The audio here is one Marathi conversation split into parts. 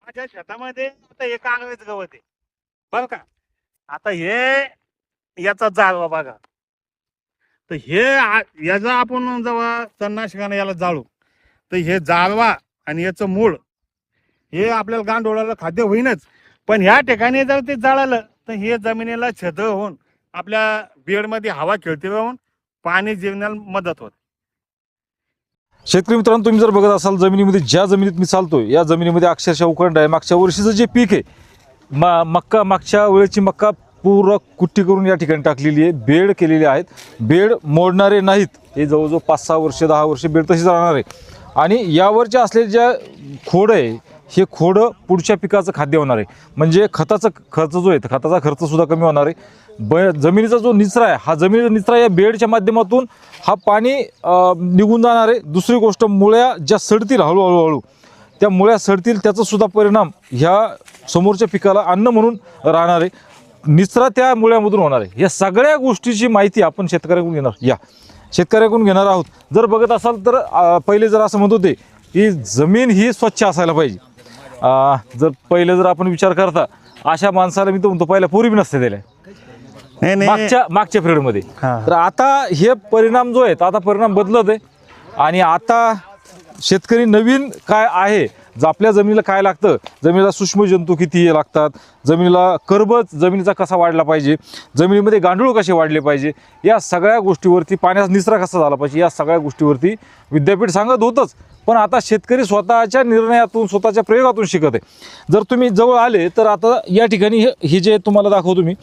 माझ्या शेतामध्ये आता एक कांगळेच गवत आहे बर का. आता हे याचा जाळवा बघा. तर हे याचा आपण जेव्हा तणनाशकाने याला जाळू तर हे जाळवा आणि याचं मूळ हे आपल्याला गांडोळाला खाद्य होईनच. पण ह्या ठिकाणी जर ते जाळलं तर हे जमिनीला छेद होऊन आपल्या बेडमध्ये हवा खेळती राहून पाणी जिरण्याला मदत होते. शेतकरी मित्रांनो, तुम्ही जर बघत असाल जमिनीमध्ये, ज्या जमिनीत मी चालतोय या जमिनीमध्ये अक्षरशः उकरंड आहे. मागच्या वर्षीचं जे पीक आहे मक्का, मागच्या वेळेची मक्का पूर्ण कुट्टी करून या ठिकाणी टाकलेली आहे. बेड केलेले आहेत. बेड मोडणारे नाहीत. हे जवळजवळ 5-6 वर्ष 10 वर्ष बेड तशीच राहणार आहे. आणि यावरच्या असलेले ज्या खोड आहे हे खोड पुढच्या पिकाचं खाद्य होणार आहे. म्हणजे खताचा खर्च जो आहे खताचा खर्च सुद्धा कमी होणार आहे. जमिनीचा जो निचरा आहे हा जमिनीचा निचरा या बेडच्या माध्यमातून हा पाणी निघून जाणार आहे. दुसरी गोष्ट, मुळ्या ज्या सडतील हळूहळू त्या मुळ्या सडतील, त्याचा सुद्धा परिणाम ह्या समोरच्या पिकाला अन्न म्हणून राहणार आहे. निचरा त्या मुळ्यामधून होणार आहे. या सगळ्या गोष्टीची माहिती आपण शेतकऱ्याकडून घेणार आहोत. जर बघत असाल तर पहिले जर असं म्हणत होते की जमीन ही स्वच्छ असायला पाहिजे. जर पहिले जर आपण विचार करता अशा माणसाला मी तर म्हणतो पहिल्या पोरी बी नसते दिल्या मागच्या पिरियडमध्ये. तर आता हे परिणाम जो आहे आता परिणाम बदलत आहे. आणि आता शेतकरी नवीन काय आहे, आपल्या जमिनीला काय लागतं, जमिनीला सूक्ष्म जंतू किती लागतात, जमिनीला कर्बत जमिनीचा कसा वाढला पाहिजे, जमिनीमध्ये गांडूळ कसे वाढले पाहिजे, या सगळ्या गोष्टीवरती, पाण्याचा निचरा कसा झाला पाहिजे, या सगळ्या गोष्टीवरती विद्यापीठ सांगत होतंच. पण आता शेतकरी स्वतःच्या निर्णयातून स्वतःच्या प्रयोगातून शिकत आहे. जर तुम्ही जवळ आले तर आता या ठिकाणी हे जे तुम्हाला दाखवतो मी,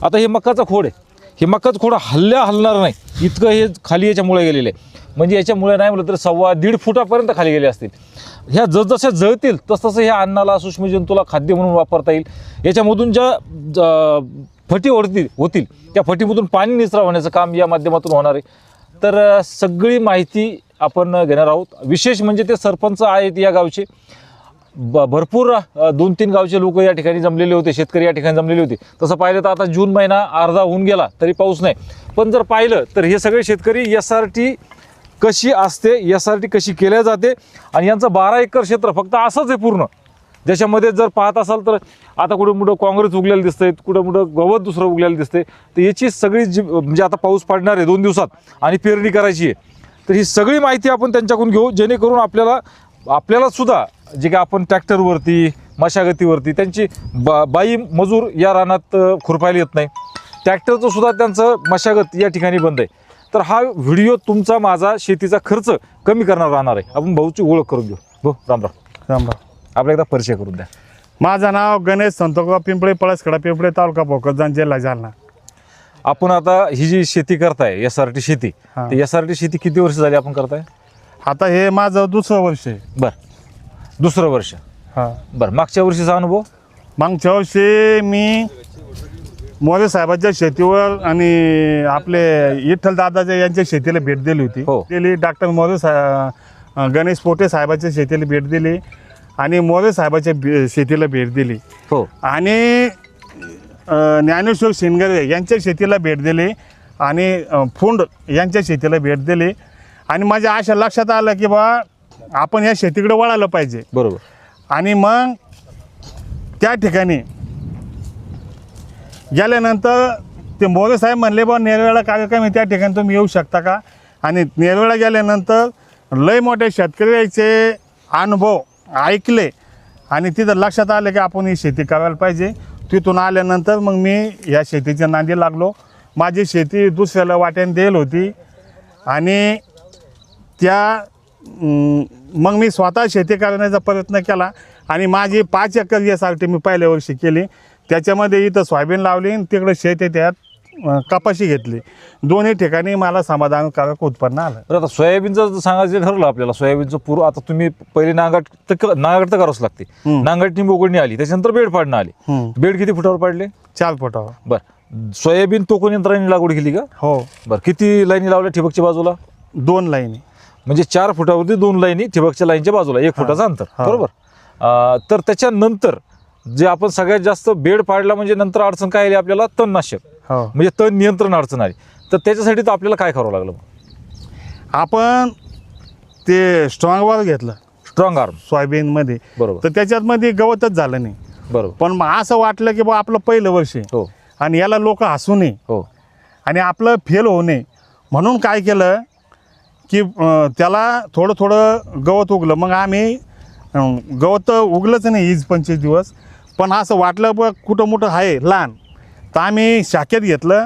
आता हे मक्काचा खोड आहे. हे मक्काचं खोड हलणार नाही इतकं हे खाली याच्यामुळे गेलेलं आहे. म्हणजे याच्यामुळे नाही म्हटलं तर 1.25-1.5 फुटापर्यंत खाली गेले असतील. ह्या जसजशा जळतील तसतसं ह्या अन्नाला, सूक्ष्मजंतूला खाद्य म्हणून वापरता येईल. याच्यामधून ज्या फटी होतील त्या फटीमधून पाणी निचरा होण्याचं काम या माध्यमातून होणार आहे. तर सगळी माहिती आपण घेणार आहोत. विशेष म्हणजे ते सरपंच आहेत या गावचे. भरपूर 2-3 गावचे लोक या ठिकाणी जमलेले होते, शेतकरी या ठिकाणी जमलेले होते. तसं पाहिलं तर आता जून महिना अर्धा होऊन गेला तरी पाऊस नाही. पण जर पाहिलं तर हे सगळे शेतकरी SRT कशी असते, SRT कशी केल्या जाते, आणि यांचं 12 एकर क्षेत्र फक्त असंच आहे पूर्ण. ज्याच्यामध्ये जर पाहत असाल तर आता कुठं मोठं काँग्रेस उगलेलं दिसतंय, कुठं मोठं गवत दुसरं उगलेलं दिसतंय. तर याची सगळी म्हणजे आता पाऊस पडणार आहे 2 दिवसात आणि पेरणी करायची आहे. तर ही सगळी माहिती आपण त्यांच्याकडून घेऊ, जेणेकरून आपल्याला सुद्धा जे काय आपण ट्रॅक्टरवरती, मशागतीवरती त्यांची बाई मजूर या रानात खुरपायला येत नाही. ट्रॅक्टरचं सुद्धा त्यांचं मशागत या ठिकाणी बंद आहे. तर हा व्हिडिओ तुमचा माझा शेतीचा खर्च कमी करणार राहणार आहे. आपण भाऊची ओळख करून घेऊ. भाऊ रामराम. आपला एकदा परिचय करून द्या. माझं नाव गणेश संतोषराव पिंपळे, पळसखेडा पिंपळे, तालुका भोकरदन, जिल्हा जालना. आपण आता ही जी शेती करताय SRT शेती, तर SRT शेती किती वर्ष झाली आपण करताय? आता हे माझं 2रं वर्ष आहे. दुसरं वर्ष. मागच्या वर्षीचा अनुभव? मागच्या वर्षी मी मोरे साहेबांच्या शेतीवर आणि आपले विठ्ठल दादाच्या यांच्या शेतीला भेट दिली होती. डॉक्टर गणेश पोटे साहेबांच्या शेतीला भेट दिली आणि मोरे साहेबांच्या शेतीला भेट दिली. आणि ज्ञानेश्वर शिंगरे यांच्या शेतीला भेट दिली आणि फुंड यांच्या शेतीला भेट दिली. आणि माझ्या अशा लक्षात आलं की बा आपण या शेतीकडे वळालं पाहिजे. बरोबर. आणि मग त्या ठिकाणी गेल्यानंतर ते मोरे साहेब म्हणले बा नेरवेळा कार्यक्रम आहे, त्या ठिकाणी तुम्ही येऊ शकता का. आणि नेरवेळा गेल्यानंतर लय मोठे शेतकऱ्याचे अनुभव ऐकले आणि तिथं लक्षात आलं की आपण ही शेती करायला पाहिजे. तिथून आल्यानंतर मग मी या शेतीच्या नांदी लागलो. माझी शेती दुसऱ्याला वाट्याने देईल होती आणि मग मी स्वतः शेती करण्याचा प्रयत्न केला आणि माझी 5 एकर SRT मी पहिल्या वर्षी केली. त्याच्यामध्ये इथं सोयाबीन लावली आणि तिकडे शेत आहे त्यात कपाशी घेतली. दोन्ही ठिकाणी मला समाधानकारक उत्पन्न आलं. तर आता सोयाबीनचं सांगायचं ठरलं आपल्याला. सोयाबीनचं पूर्व आता तुम्ही पहिले नांगरट तर करावंच लागते. नांगरटणी मोगडणी आली, त्याच्यानंतर बेड पाडणं आली. बेड किती फुटावर पाडले? 4 फुटावर. सोयाबीन टोकन यंत्राने लागवड केली का? हो. किती लाईनी लावल्या ठिबकच्या बाजूला? 2 लाईनी. म्हणजे 4 फुटावरती 2 लाईनी ठिबकच्या लाईनच्या बाजूला 1 फुटाचं अंतर. बरोबर. तर त्याच्यानंतर जे आपण सगळ्यात जास्त बेड पाडला म्हणजे नंतर अडचण काय आली आपल्याला? तणनाशक, म्हणजे तण नियंत्रण अडचण आली. तर त्याच्यासाठी तर आपल्याला काय करावं लागलं? आपण ते स्ट्रॉंग वॉल घेतलं. Strong arm. सोयाबीनमध्ये. बरोबर. तर त्याच्यामध्ये गवतच झालं नाही. बरोबर. पण मग असं वाटलं की बा आपलं पहिलं वर्ष आहे हो आणि याला लोक हसू नये हो आणि आपलं फेल होऊ नये म्हणून काय केलं की त्याला थोडं थोडं गवत उगलं. मग आम्ही गवत उगलंच नाही 20-25 दिवस, पण असं वाटलं बघ कुठं मोठं आहे लहान, तर आम्ही शाखेत घेतलं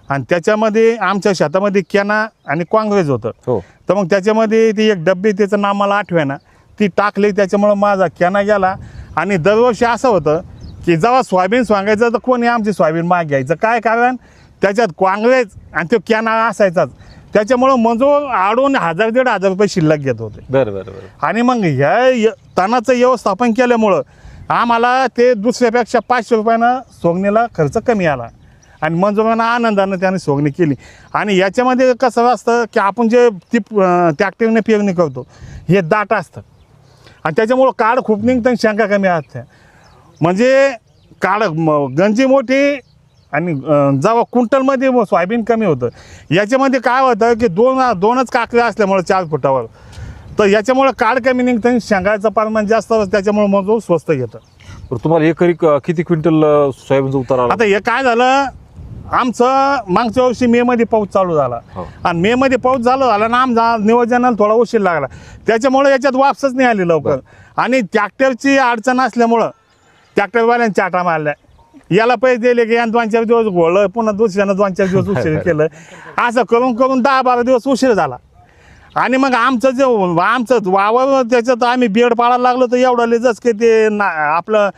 आणि त्याच्यामध्ये आमच्या शेतामध्ये कॅना आणि काँग्रेस होतं. हो तर मग त्याच्यामध्ये ती एक डब्बी, त्याचं नाव मला आठवेना, ती टाकली. त्याच्यामुळं माझा कॅना गेला. आणि दरवर्षी असं होतं की जेव्हा सोयाबीन सांगायचं तर कोणी आमची सोयाबीन माग घ्यायचं. काय कारण त्याच्यात काँग्रेस आणि तो कॅना असायचाच. त्याच्यामुळं मजूर आडून 1000-1500 रुपये शिल्लक घेत होते. बरं बरं बरं. आणि मग ह्या तणाचं व्यवस्थापन केल्यामुळं आम्हाला ते दुसऱ्यापेक्षा 500 रुपयानं सोंगणीला खर्च कमी आला आणि मजुरांना आनंदानं त्याने सोंगणी केली. आणि याच्यामध्ये कसं असतं की आपण जे ती ट्रॅक्टरने पेरणी करतो हे दाट असतं आणि त्याच्यामुळं काळ खूप निघतं आणि शेंगा कमी असते. म्हणजे काळ गंजी मोठी आणि जेव्हा क्विंटलमध्ये सोयाबीन कमी होतं. याच्यामध्ये काय होतं की दोनच काकड्या असल्यामुळं 4 फुटावर, तर याच्यामुळं काळ कमी निघतं आणि शेंगाचं प्रमाण जास्त असतं. त्याच्यामुळे मजूर स्वस्त घेतं. बरं, तुम्हाला एकरी किती क्विंटल सोयाबीनचा उतार आला? आता हे काय झालं, आमचं मागच्या वर्षी मेमध्ये पाऊस चालू झाला आणि मेमध्ये पाऊस झाला ना आमचा नियोजनाला थोडा उशीर लागला. त्याच्यामुळे याच्यात वापसच नाही आली लवकर. आणि ट्रॅक्टरची अडचण असल्यामुळं ट्रॅक्टरवाल्यांनी चाटा मारल्या. याला पैसे दिले की यानं 2-4 दिवस घोळलं, पुन्हा दुसऱ्यानं 2-4 दिवस उशीर केलं. असं करून करून 10-12 दिवस उशीर झाला. आणि मग आमचं वावर त्याच्यात आम्ही बेड पाडायला लागलो तर एवढा लेजच की ते आपलं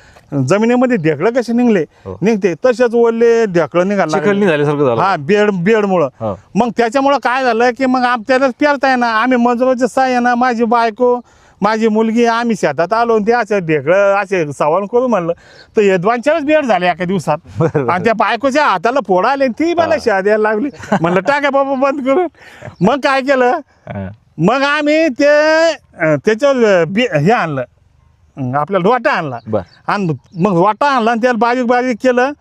जमिनीमध्ये ढेकळं कसे निघते तसेच ओले ढेकळं निघाला झाल्यासारखं झालं. हा बेडमुळं. मग त्याच्यामुळं काय झालं की मग त्यालाच पेरता येणार. आम्ही मजुराच्या साह्यानं माझी बायको माझी मुलगी आम्ही शेतात आलो ते असे ढेकळं असे सवाल करू म्हणलं तर हे 2-4 बेड झाले एका दिवसात. आणि त्या बायकोच्या हाताला फोडा आले ती मला शा द्यायला लागली. म्हणलं टाका बाबा बंद करून. मग काय केलं, मग आम्ही त्याच्यावर हे आणलं, आपल्याला वाटा आणला आणि मग वाटा आणला आणि त्याला बारीक बारीक केलं.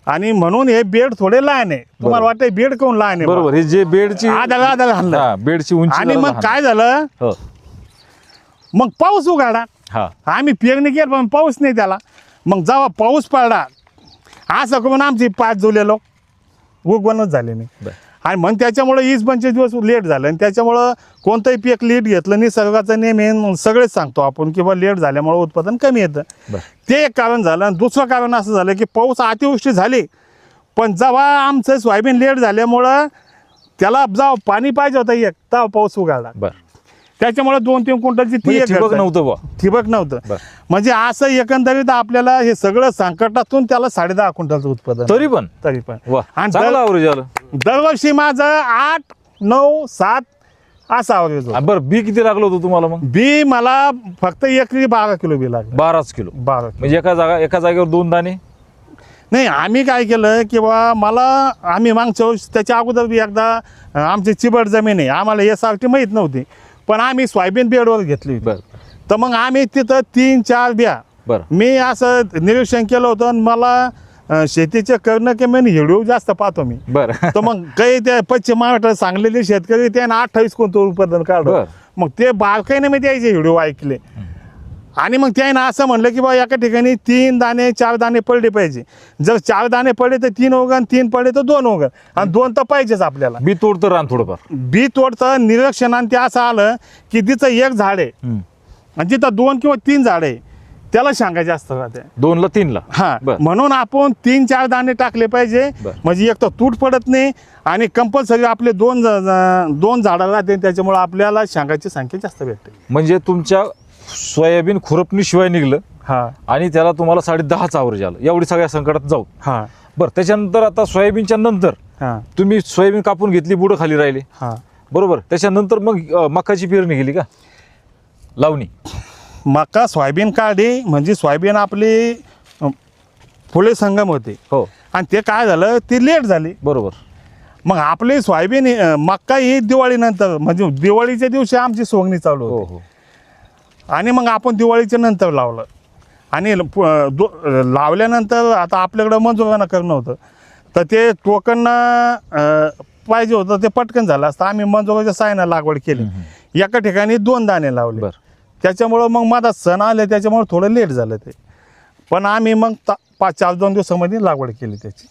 आणि म्हणून हे बेड थोडे लहान आहे. तुम्हाला वाटतं बेड कोण लहान आहे? बरोबर. हे जे बेडची आधाला आणलं बेडची उंची. आणि मग काय झालं, मग पाऊस उघडला. आम्ही पेरणी केली पण पाऊस नाही त्याला. मग जेव्हा पाऊस पडला असं करून आमची 5 जुलै लोक उगवणच झाले नाही. आणि मग त्याच्यामुळं 20-25 दिवस लेट झालं. आणि त्याच्यामुळं कोणतंही पीक लेट घेतलं निसर्गाचं नेहमी सगळेच सांगतो आपण की बा लेट झाल्यामुळं उत्पादन कमी येतं. ते एक कारण झालं. आणि दुसरं कारण असं झालं की पाऊस अतिवृष्टी झाली पण जेव्हा आमचं सोयाबीन लेट झाल्यामुळं त्याला जेव्हा पाणी पाहिजे होतं एक तेव्हा पाऊस उघडला. त्याच्यामुळे 2-3 क्विंटलची ठिबक नव्हतं. ठिबक नव्हतं. म्हणजे असं एकंदरीत आपल्याला हे सगळं संकटातून त्याला 10.5 क्विंटलचं उत्पादन. तरी पण आणि दरवर्षी माझं 8, 9, 7 असं आवरेज होतं. बरं, बी किती लागलं होतं तुम्हाला? मग बी मला फक्त एकरी 12 किलो बी लागलं. 12 किलो. म्हणजे एका जागेवर 2 दाणे नाही. आम्ही काय केलं की बा आम्ही मागच्या वर्षी त्याच्या अगोदर बी एकदा आमची चिबड जमीन आहे, आम्हाला यासाठी माहीत नव्हती पण आम्ही सोयाबीन बेडवर घेतली. तर मग आम्ही तिथं 3-4 बिया मी असं निरीक्षण केलं होतं. आणि मला शेतीचे करणं की मी व्हिडिओ जास्त पाहतो मी. तर मग काही त्या पश्चिम महाराष्ट्रात सांगलेले शेतकरी त्यानं 28 क्विंटल उत्पादन काढलं. मग ते बारकाईने मी त्याचे व्हिडिओ ऐकले. आणि मग त्यानं असं म्हणलं की बा एका ठिकाणी 3 दाणे 4 दाणे पडले पाहिजे. जर 4 दाणे पडले तर 3 उगण, 3 पडले तर 2 उगण आणि 2 तर पाहिजेच आपल्याला. बी तोडतं रान थोडंफार. बी तोडतं निरीक्षणाने ते असं आलं की तिचं एक झाड आहे आणि तिथं 2 किंवा 3 झाड आहे त्याला शेंगा जास्त राहते. 2ला 3ला. हा, म्हणून आपण 3-4 दाणे टाकले पाहिजे. म्हणजे एक तर तूट पडत नाही आणि कंपल्सरी आपले 2 झाडं राहते. त्याच्यामुळे आपल्याला शेंगाची संख्या जास्त भेटते. म्हणजे तुमच्या सोयाबीन खुरपणी शिवाय निघलं आणि त्याला तुम्हाला 10.5 आवरेज आलं एवढी सगळ्या संकटात जाऊ. बरं, त्याच्यानंतर आता सोयाबीनच्या नंतर तुम्ही सोयाबीन कापून घेतली, बुडं खाली राहिले. बरोबर. त्याच्यानंतर मग मकाची पेरणी केली का? लावणी. मका सोयाबीन काढली म्हणजे सोयाबीन आपली फुले संगम होते. आणि ते काय झालं, ती लेट झाली. बरोबर. मग आपली सोयाबीन मक्का ही दिवाळीनंतर म्हणजे दिवाळीच्या दिवशी आमची सोंगणी चालू होती. आणि मग आपण दिवाळीच्या नंतर लावलं. आणि लावल्यानंतर आता आपल्याकडं मजुरांना करणं होतं तर ते टोकननं पाहिजे होतं ते पटकन झालं असतं. आम्ही मजुराच्या साहाय्यानं लागवड केली. एका ठिकाणी 2 दाणे लावले. त्याच्यामुळं मग माझा सण आले त्याच्यामुळे थोडं लेट झालं ते, पण आम्ही मग 4-2 दिवसामध्ये लागवड केली त्याची.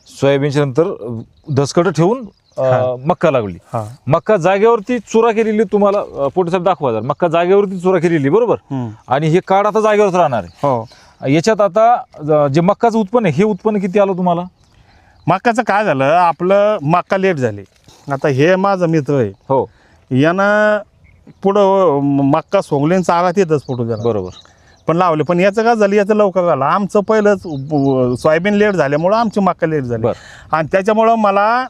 सोयाबीनच्या नंतर धसकट ठेवून मक्का लागली. हा. मक्का जागेवरती चुरा केलेली तुम्हाला पोटे साहेब दाखवा जर. मक्का जागेवरती चुरा केलेली बरोबर, आणि हे काढ आता जागेवरच राहणार आहे. हो. याच्यात आता जे मक्काचं उत्पन्न आहे हे उत्पन्न किती आलं तुम्हाला? मक्काचं काय झालं, आपलं मक्का लेट झाली. आता हे माझा मित्र आहे, हो, यानं पुढं मक्का सोंगलेन चारा तिथंच फुटू दिला, बरोबर, पण लावले. पण याचं काय झालं, याचं लवकर झालं. आमचं पहिलंच सोयाबीन लेट झाल्यामुळं आमची मक्का लेट झाली, आणि त्याच्यामुळं मला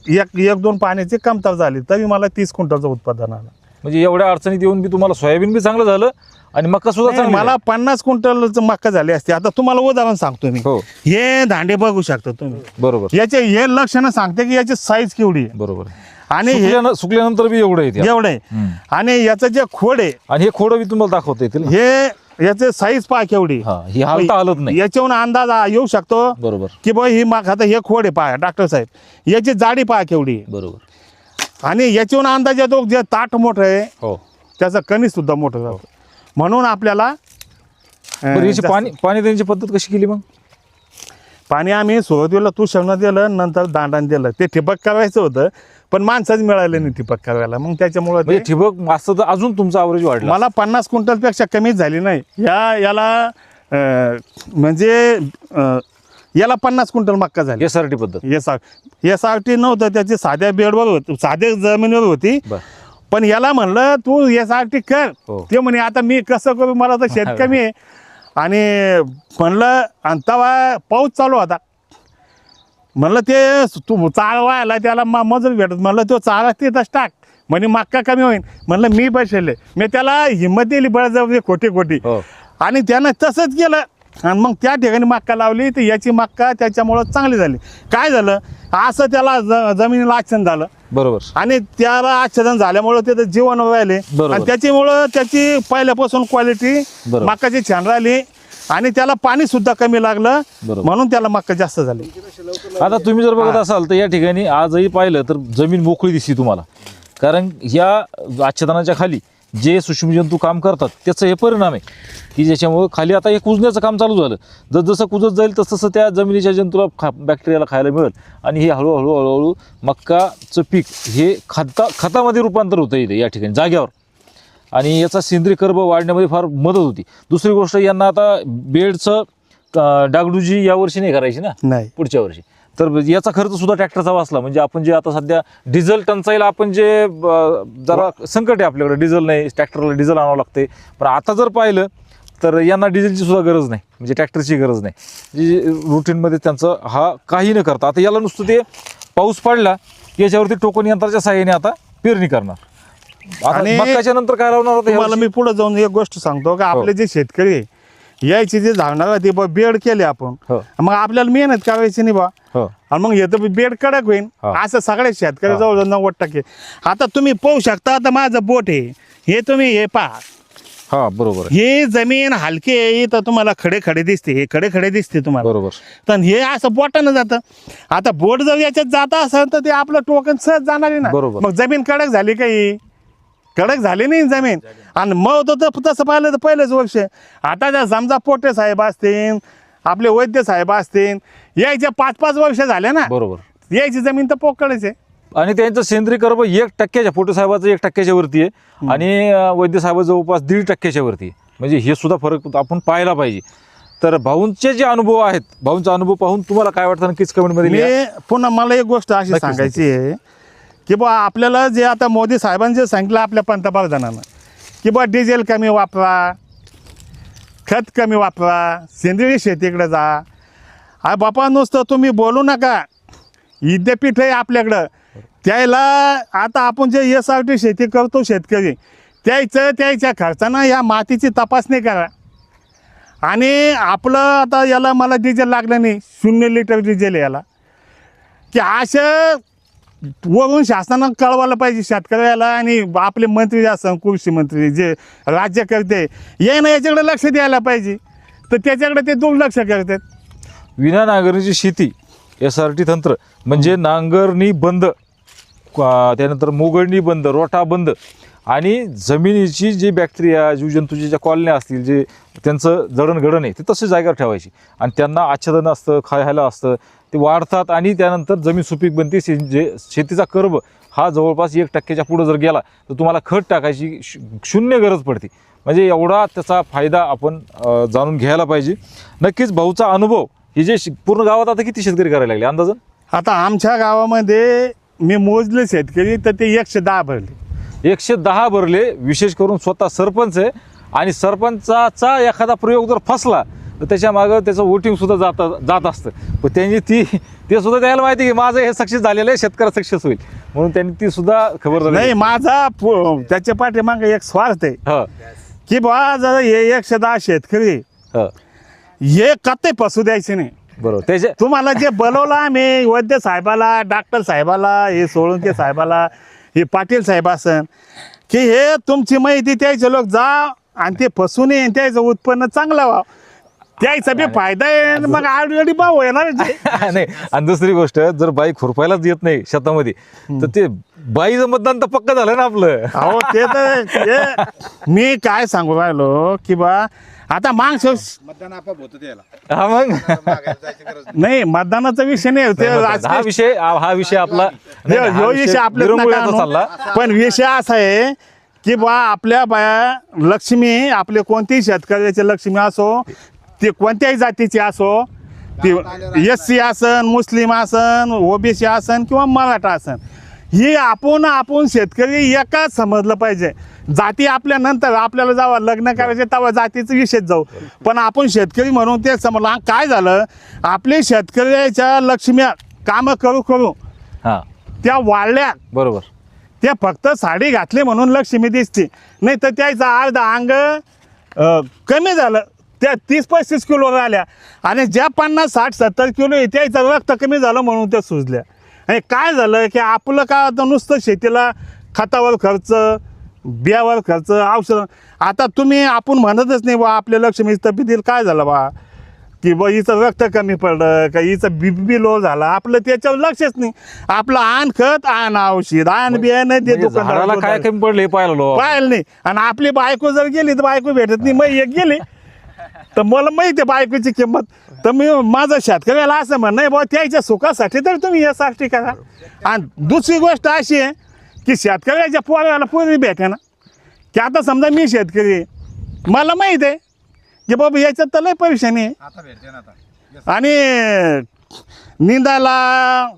1-2 पाण्याची कमतरता झाली, तरी मला 30 क्विंटलचं उत्पादन आलं. म्हणजे एवढ्या अडचणीत येऊन बी तुम्हाला सोयाबीन बी चांगलं झालं आणि मक्का सुद्धा चांगली. मला 50 क्विंटलचं मक्का झाली असते. आता तुम्हाला उदाहरण सांगतो मी, हे दांडे बघू शकता तुम्ही, बरोबर. याचे हे लक्षणं सांगते की याची साईज केवढी आहे, बरोबर, आणि सुकल्यानंतर बी एवढं आहे, एवढं आहे. आणि याचं जे खोड आहे, आणि हे खोड बी तुम्हाला दाखवता येतील, हे याचे साईज पहा केवढी, ही हालता हालत नाही. याच्यावरून अंदाज येऊ शकतो, बरोबर, की बा ही मग आता हे खोड आहे पहा डॉक्टर साहेब, याची जाडी पहा केवढी आहे, बरोबर. आणि याच्यावरून अंदाज येतो जे ताट मोठं आहे, हो, त्याचं कणीस सुद्धा मोठं झालं. म्हणून आपल्याला याची पाणी देण्याची पद्धत कशी केली? मग पाणी आम्ही सुरुवातीला तुषारनं दिलं, नंतर दांडाने दिलं. ते ठिबक करायचं होतं, पण माणसाच मिळाले नाही ठिबक करायला, मग त्याच्यामुळे म्हणजे ठिबक असतं तर अजून तुमचं ॲव्हरेज वाढलं. मला 50 क्विंटलपेक्षा कमीच झाली नाही. याला म्हणजे याला 50 क्विंटल मक्का झाली. SRT पद्धत, SRT नव्हतं, त्याची साध्या बेडवर होती, साध्या जमिनीवर होती. पण याला म्हणलं तू SRT कर, ते म्हणे आता मी कसं करू, मला तर शेत कमी आहे. आणि म्हणलं, आणि तेव्हा पाऊस चालू होता, म्हणलं ते तू चारा व्हायला त्याला मजूर भेटत, म्हणलं तो चारा तिथंच टाक, म्हणे मक्का कमी होईल. म्हणलं मी बसले, मी त्याला हिंमत दिली बळजबरी खोटी, आणि त्यानं तसंच केलं, आणि मग त्या ठिकाणी मक्का लावली. तर याची मक्का त्याच्यामुळं चांगली झाली. काय झालं, असं त्याला जमिनीला आच्छादन झालं, बरोबर, आणि त्याला आच्छादन झाल्यामुळं त्याचं जीवन राहिले, आणि त्याच्यामुळं त्याची पहिल्यापासून क्वालिटी मक्काची छान राहिली, आणि त्याला पाणी सुद्धा कमी लागलं, म्हणून त्याला मक्का जास्त झाली. आता तुम्ही जर बघत असाल तर या ठिकाणी आजही पाहिलं तर जमीन मोकळी दिसते तुम्हाला, कारण या आच्छादनाच्या खाली जे सूक्ष्म जंतू काम करतात त्याचा हे परिणाम आहे की ज्याच्यामुळे खाली आता हे कुजण्याचं काम चालू झालं. जसं कुजत जाईल तसं त्या जमिनीच्या जंतूला बॅक्टेरियाला खायला मिळेल, आणि हे हळूहळू मक्काचं पीक हे खतामध्ये रूपांतर होतं इथे या ठिकाणी जाग्यावर, आणि याचा सेंद्रिय कर्ब वाढण्यामध्ये फार मदत होती. दुसरी गोष्ट, यांना आता बेडचं डागडुजी यावर्षी नाही करायची ना, नाही, पुढच्या वर्षी. तर याचा खर्च सुद्धा ट्रॅक्टरचा वाचला. म्हणजे आपण जे आता सध्या डिझेल टंचाईला आपण जे जरा संकट आहे आपल्याकडे, डिझेल नाही, ट्रॅक्टरला डिझेल आणावं लागते. पण आता जर पाहिलं तर यांना डिझेलची सुद्धा गरज नाही, म्हणजे ट्रॅक्टरची गरज नाही. जी रुटीनमध्ये त्यांचं हा काही न करता, आता याला नुसतं ते पाऊस पडला की याच्यावरती टोकन यंत्राच्या साहाय्याने आता पेरणी करणार. आणि मक्काच्या नंतर काय लावणार होतं मला मी पुढे जाऊन एक गोष्ट सांगतो का, आपले जे शेतकरी आहे यायची जे झाडणार ते बेड केले आपण, मग आपल्याला मेहनत करायची नाही बा, आणि मग येतं बेड कडक होईल. असं सगळे शेतकरी जवळ 90%. आता तुम्ही पाहू शकता, आता माझं बोट आहे हे, तुम्ही हे पहा, हा बरोबर, हे जमीन हलकी आहे तर तुम्हाला खडे दिसते, हे खडे दिसते तुम्हाला, बरोबर. तर हे असं बोटानं जातं. आता बोट जर याच्यात जात असेल तर ते आपलं टोकन सहज जाणार आहे ना, बरोबर. मग जमीन कडक झाली काही, कडक झाली नाही जमीन. आणि मग तसं पाहिलं तर पहिलेच वर्ष. आता त्या समजा पोटे साहेब असतील, आपले वैद्य साहेब असतील, यायच्या 5-5 वर्ष झाले ना, बरोबर, यायची जमीन तर पोकळच आहे. आणि त्यांचं सेंद्रिय कर्ब 1% पोटे साहेबाचं 1% वरती आहे, आणि वैद्य साहेब जवळपास 1.5% वरती आहे. म्हणजे हे सुद्धा फरक आपण पाहायला पाहिजे. तर भाऊंचे जे अनुभव आहेत, भाऊंचा अनुभव पाहून तुम्हाला काय वाटतं नक्कीच कमेंटमध्ये. पुन्हा मला एक गोष्ट अशी सांगायची आहे की बा, आपल्याला जे आता मोदी साहेबांनी जे सांगितलं आपल्या पंतप्रधानांना की बा डिझेल कमी वापरा, खत कमी वापरा, सेंद्रिय शेतीकडे जा. बापा नुसतं तुम्ही बोलू नका, विद्यापीठ आहे आपल्याकडं, त्याला आता आपण जे SRT शेती करतो शेतकरी, त्याच्या खर्चानं या मातीची तपासणी करा. आणि आपलं आता याला मला डिझेल लागलं नाही, 0 लिटर डिझेल याला, की असं वरून शासनानं कळवायला पाहिजे शेतकऱ्याला. आणि आपले मंत्री असं कृषी मंत्री जे राज्यकर्ते ये ना, याच्याकडे लक्ष द्यायला पाहिजे, तर त्याच्याकडे ते दुर्लक्ष करतात. विना नांगरणीची शेती, SRT तंत्र म्हणजे नांगरणी बंद, त्यानंतर मोगडणी बंद, रोटा बंद, आणि जमिनीची जी बॅक्टेरिया जीवजंतूची ज्या कॉलन्या असतील जे त्यांचं जडणघडण आहे ते तसे जागेवर ठेवायची आणि त्यांना आच्छादन असतं खायला असतं ते वाढतात आणि त्यानंतर जमीन सुपीक बनते. जे शेतीचा कर्ब हा जवळपास 1% पुढे जर गेला तर तुम्हाला खत टाकायची शून्य गरज पडते. म्हणजे एवढा त्याचा फायदा आपण जाणून घ्यायला पाहिजे. नक्कीच भाऊचा अनुभव हे जे पूर्ण गावात आता किती शेतकरी करायला लागले अंदाजन? आता आमच्या गावामध्ये मी मोजले शेतकरी तर ते 110 भरले. 110 भरले. विशेष करून स्वतः सरपंच आहे आणि सरपंचाचा एखादा प्रयोग जर फसला तर त्याच्या मागं त्याचं वोटिंग सुद्धा जात असतं. पण त्यांनी ते सुद्धा त्याला माहिती की माझं हे सक्सेस झालेलं आहे, शेतकरी सक्सेस होईल म्हणून त्यांनी ती सुद्धा खबर नाही. माझा त्याच्या पाठीमागे एक स्वार्थ आहे की बा जर हे 110 शेतकरी हे कते फसू द्यायचे नाही. बरोबर. त्याच्या तुम्हाला जे बोलवलं आम्ही वैद्य साहेबाला, डॉक्टर साहेबाला, हे सोळंके साहेबाला, हे पाटील साहेब असन की हे तुमची माहिती त्याचे लोक जा आणि ते फसू नये, त्याचं उत्पन्न चांगलं व्हावं, त्याचा बी फायदा आहे. मग ऑलरेडी भाव येणार नाही. आणि दुसरी गोष्ट जर बाई खुरपायलाच येत नाही शेतामध्ये तर ते बाईचं मतदान तर पक्क झालं ना आपलं. अहो ते तर मी काय सांगू राहिलो की बा आता मतदान आपोआप होतं त्याला. हा मग नाही मतदानाचा विषय नाही ते हा विषय आपला ह्यो विषय आपल्याला चालला. पण विषय असा आहे की बा आपल्या बाया लक्ष्मी, आपले कोणतेही शेतकऱ्याचे लक्ष्मी असो, ते कोणत्याही जातीचे असो, ते SC असन, मुस्लिम असन, OBC असन किंवा मराठा असन, ही आपण शेतकरी एकाच समजलं पाहिजे. जाती आपल्या नंतर आपल्याला जेव्हा लग्न करायचे तेव्हा जातीचा विषय जाऊ, पण आपण शेतकरी म्हणून ते समजलं. काय झालं आपले शेतकऱ्याच्या लक्ष्म्या कामं करू त्या वाढल्या. बरोबर. त्या फक्त साडी घातली म्हणून लक्ष्मी दिसते, नाही तर त्याचा अर्धा अंग कमी झालं, त्या 30-35 किलो झाल्या. आणि ज्या 50-60-70 किलो आहे त्याचं रक्त कमी झालं म्हणून त्या सुजल्या. आणि काय झालं की आपलं काय होतं नुसतं शेतीला खतावर खर्च, बियावर खर्च, औषध. आता आपण म्हणतच नाही बा आपल्या लक्ष्मीची तब्येतीला काय झालं बा की बा हिचं रक्त कमी पडलं का हिचं बीपी लो झाला, आपलं त्याच्यावर लक्षच नाही. आपलं आण खत, आण औषध, आण बियाणं ते झाडाला काय कमी पडले पाहिलं नाही. आणि आपली बायको जर गेली तर बायको भेटत नाही. मग एक गेली तर मला माहिती आहे बायकोची किंमत. तर मी माझं शेतकऱ्याला असं म्हणणं आहे बाबा त्याच्या सुखासाठी तर तुम्ही यासाठी करा. आणि दुसरी गोष्ट अशी आहे की शेतकऱ्याच्या पोराला पोरी भेटे ना की आता समजा मी शेतकरी आहे, मला माहीत आहे की बाबा याच्यात तर लय परेशानी आहे. आणि निंदायला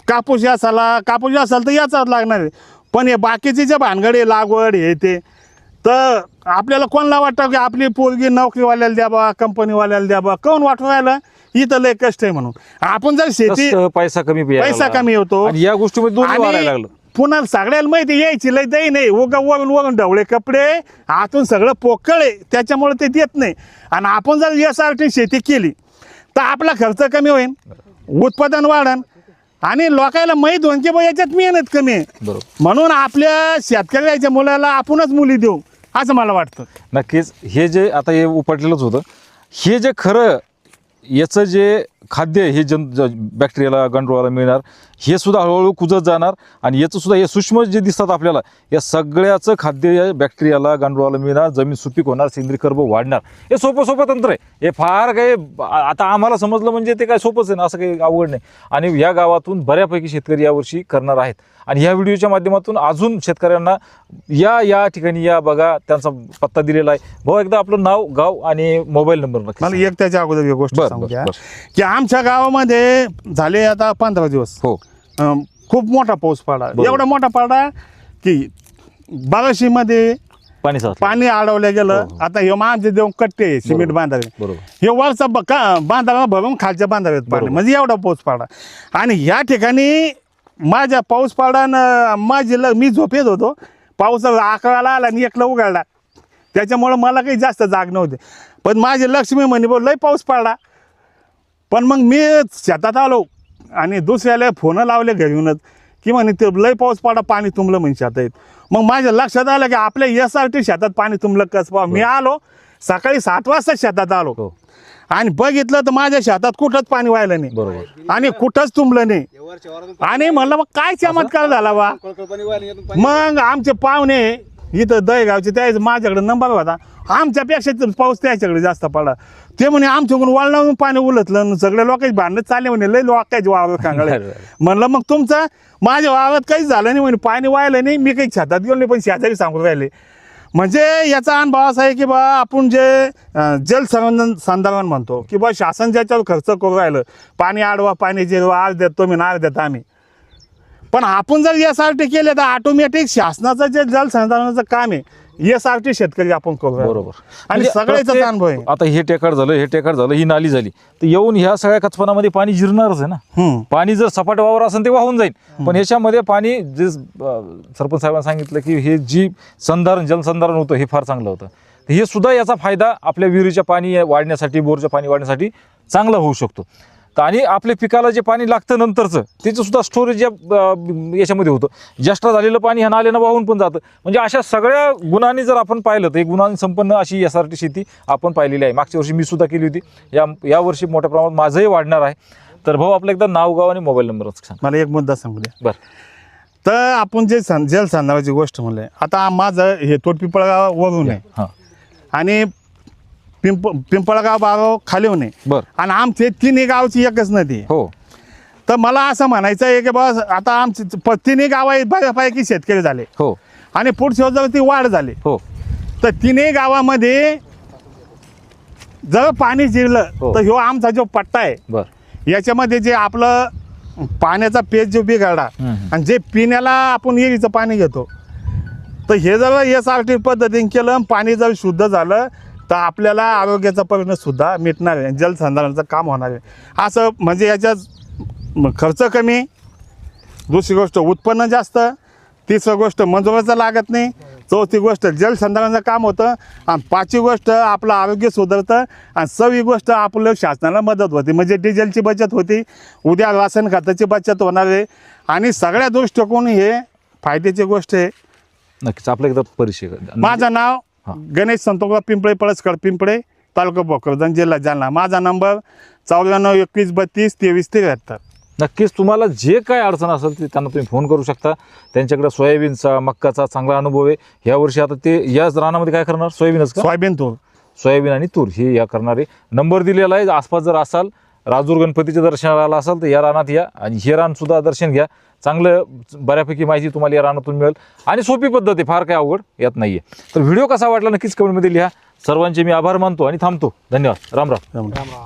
कापूस असाल तर याचाच लागणार आहे. पण हे बाकीचे जे भानगडे लागवड हे ते तर आपल्याला कोणाला वाटतं की आपली पोरगी नोकरीवाल्याला द्या बा, कंपनीवाल्याला द्या बा, कोण वाटू राहिलं इथं लय कष्ट आहे म्हणून. आपण जर शेती पैसा कमी होतो या गोष्टीमध्ये दोन्ही वाढायला लागलं. पुन्हा सगळ्याला माहिती यायची लय दही नाही, वरून ढवळे कपडे, आतून सगळं पोकळ आहे, त्याच्यामुळे ते देत नाही. आणि आपण जर यासाठी शेती केली तर आपला खर्च कमी होईल, उत्पादन वाढन आणि लोकांना माहीत होईल की बा याच्यात मेहनत कमी आहे. म्हणून आपल्या शेतकऱ्याच्या मुलाला आपणच मुली देऊ असं मला वाटतं. नक्कीच. हे जे आता हे उपटलेलंच होतं, हे जे खरं याचं जे खाद्य हे बॅक्टेरियाला गंडोळाला मिळणार हे सुद्धा हळूहळू कुजत जाणार आणि याचं सुद्धा हे सूक्ष्म जे दिसतात आपल्याला या सगळ्याचं खाद्य या बॅक्टेरियाला गंडोळाला मिळणार, जमीन सुपीक होणार, सेंद्रिय कर्ब वाढणार. हे सोपं तंत्र आहे. हे फार काही आता आम्हाला समजलं म्हणजे ते काय सोपंच आहे ना, असं काही अवघड नाही. आणि या गावातून बऱ्यापैकी शेतकरी यावर्षी करणार आहेत. आणि ह्या व्हिडिओच्या माध्यमातून अजून शेतकऱ्यांना या ठिकाणी या बघा, त्यांचा पत्ता दिलेला आहे. भाऊ एकदा आपलं नाव, गाव आणि मोबाईल नंबर नक्की. मला एक त्याच्या अगोदर एक गोष्ट सांगू द्या की आमच्या गावामध्ये झाले आता 15 दिवस खूप मोठा पाऊस पडला. एवढा मोठा पडला की बागाशीमध्ये पाणी अडवलं गेलं. आता हे आमचे देऊन कट्टे सिमेंट बांधावे, हे वरचा बांधावा भरून खालच्या बांधाव्यात पाणी, म्हणजे एवढा पाऊस पडला. आणि ह्या ठिकाणी माझ्या पाऊस पडला, मी झोपेत होतो, पाऊस 11ला आला आणि 1ला उघडला, त्याच्यामुळं मला काही जास्त जाग नव्हते. पण माझी लक्ष्मी म्हणे बोल लय पाऊस पडला. पण मग मी शेतात आलो आणि दुसऱ्याला फोन लावले घरी येऊनच की म्हणे ते लय पाऊस पडा, पाणी तुंबलं म्हणजे शेतात येत. मग माझ्या लक्षात आलं की आपल्या यासाठी शेतात पाणी तुंबलं कसं पाहा. मी आलो सकाळी 7 वाजता शेतात आलो आणि बघितलं तर माझ्या शेतात कुठंच पाणी व्हायला नाही आणि कुठंच तुंबलं नाही. आणि म्हणलं मग काय चमत्कार झाला बा. मग आमचे पाहुणे इथं दहीगावचे त्या माझ्याकडे नंबर होता, आमच्यापेक्षा पाऊस त्याच्याकडे जास्त पडला. ते म्हणे आमच्याकडून वळणावरून पाणी उलटलं, सगळ्या लोकांची भांडणं चालले म्हणे, लय लोकांची वावर कांगाळे. म्हणलं मग तुमचं माझ्या वावरात काहीच झालं नाही म्हणे, पाणी वाहिलं नाही, मी काही शेतात गेलो नाही, पण शेजारी सांगून राहिले. म्हणजे याचा अनुभव असा आहे की बा आपण जे जलसंधारण म्हणतो की बा शासन ज्याच्यावर खर्च करू राहिलं, पाणी अडवा, पाणी जिरवा, आज देतो तुम्ही, आज देता आम्ही, पण आपण जर SRT केले तर ऑटोमॅटिक शासनाचं जे जलसंधारणाचं काम आहे SRT शेतकरी आपण करू राहिलो. बरोबर. आणि म्हणजे सगळ्याचा अनुभव आहे. आता हे टेकाड झालं, हे टेकाड झालं, ही नाली झाली, तर येऊन ह्या सगळ्या कचपणामध्ये पाणी जिरणारच आहे ना. पाणी जर सपाट वावर असेल ते वाहून जाईल, पण ह्याच्यामध्ये पाणी जे सरपंच साहेबांनी सांगितलं की हे जी जलसंधारण होतं हे फार चांगलं होतं. हे सुद्धा याचा फायदा आपल्या विहिरीच्या पाणी वाढण्यासाठी, बोरचं पाणी वाढण्यासाठी चांगला होऊ शकतो. तर आणि आपल्या पिकाला जे पाणी लागतं नंतरचं त्याचं सुद्धा स्टोरेज याच्यामध्ये होतं. जास्त झालेलं पाणी ह्या नाल्यानं वाहून पण जातं. म्हणजे अशा सगळ्या गुणांनी जर आपण पाहिलं तर एक गुणांनी संपन्न अशी SRT शेती आपण पाहिलेली आहे. मागच्या वर्षी मी सुद्धा केली होती, या वर्षी मोठ्या प्रमाणात माझंही वाढणार आहे. तर भाऊ आपलं एकदा नाव, गाव आणि मोबाईल नंबर सांग. मला एक मुद्दा सांगू द्या. बरं. तर आपण जे जलसंधारणाची गोष्ट म्हणले, आता माझं हे तोटपिंपळगाववरून आहे हां. आणि पिंपळगाव बाराव खाली होणे, बरं. आणि आमचे तिन्ही गावची एकच नदी. हो. तर मला असं म्हणायचं आहे की बस आता आमचे तिन्ही गाव बऱ्यापैकी शेतकरी झाले. हो. आणि पुढच्या वर्षी ती वाढ झाली. हो. तर तिन्ही गावामध्ये जर पाणी जिरलं तर ह्यो आमचा जो पट्टा आहे, बरं, याच्यामध्ये जे आपलं पाण्याचा पेज जो बिघडला आणि जे पिण्याला आपण विहिरीचं पाणी घेतो, तर हे जर SRT पद्धतीने केलं, पाणी जर शुद्ध झालं तर आपल्याला आरोग्याचा परिणाम सुद्धा मिटणार आहे, जलसंधारणाचं काम होणार आहे. असं म्हणजे याच्यात खर्च कमी, दुसरी गोष्ट उत्पन्न जास्त, तिसरी गोष्ट मजुराचं लागत नाही, चौथी गोष्ट जलसंधारणाचं काम होतं, आणि पाचवी गोष्ट आपलं आरोग्य सुधारतं, आणि सहावी गोष्ट आपलं शासनाला मदत होते. म्हणजे डिझेलची बचत होती, उद्या राशन खताची बचत होणार आहे, आणि सगळ्या दृष्टिकोन हे फायद्याची गोष्ट आहे. नक्कीच. आपलं एकदा परिचय. माझं नाव गणेश संतोषराव पिंपळे, पळसकड पिंपळे, तालुका भोकरदन, जिल्हा जालना. माझा नंबर 94 21 32 23 73. नक्कीच तुम्हाला जे काय अडचण असेल ते त्यांना तुम्ही फोन करू शकता. त्यांच्याकडे सोयाबीनचा, मक्काचा चांगला अनुभव आहे. ह्या वर्षी आता ते याच रानामध्ये काय करणार, सोयाबीनच का? सोयाबीन आणि तूर हे या करणारे. नंबर दिलेला आहे. आसपास जर असाल, राजूर गणपतीच्या दर्शनाला आला असाल तर या रानात या, आणि हे रानसुद्धा दर्शन घ्या. चांगलं बऱ्यापैकी माहिती तुम्हाला या रानातून मिळेल, आणि सोपी पद्धत आहे, फार काय अवघड यात नाही आहे. तर व्हिडिओ कसा वाटला नक्कीच कमेंटमध्ये लिहा. सर्वांचे मी आभार मानतो आणि थांबतो. धन्यवाद. राम राम. राम राम.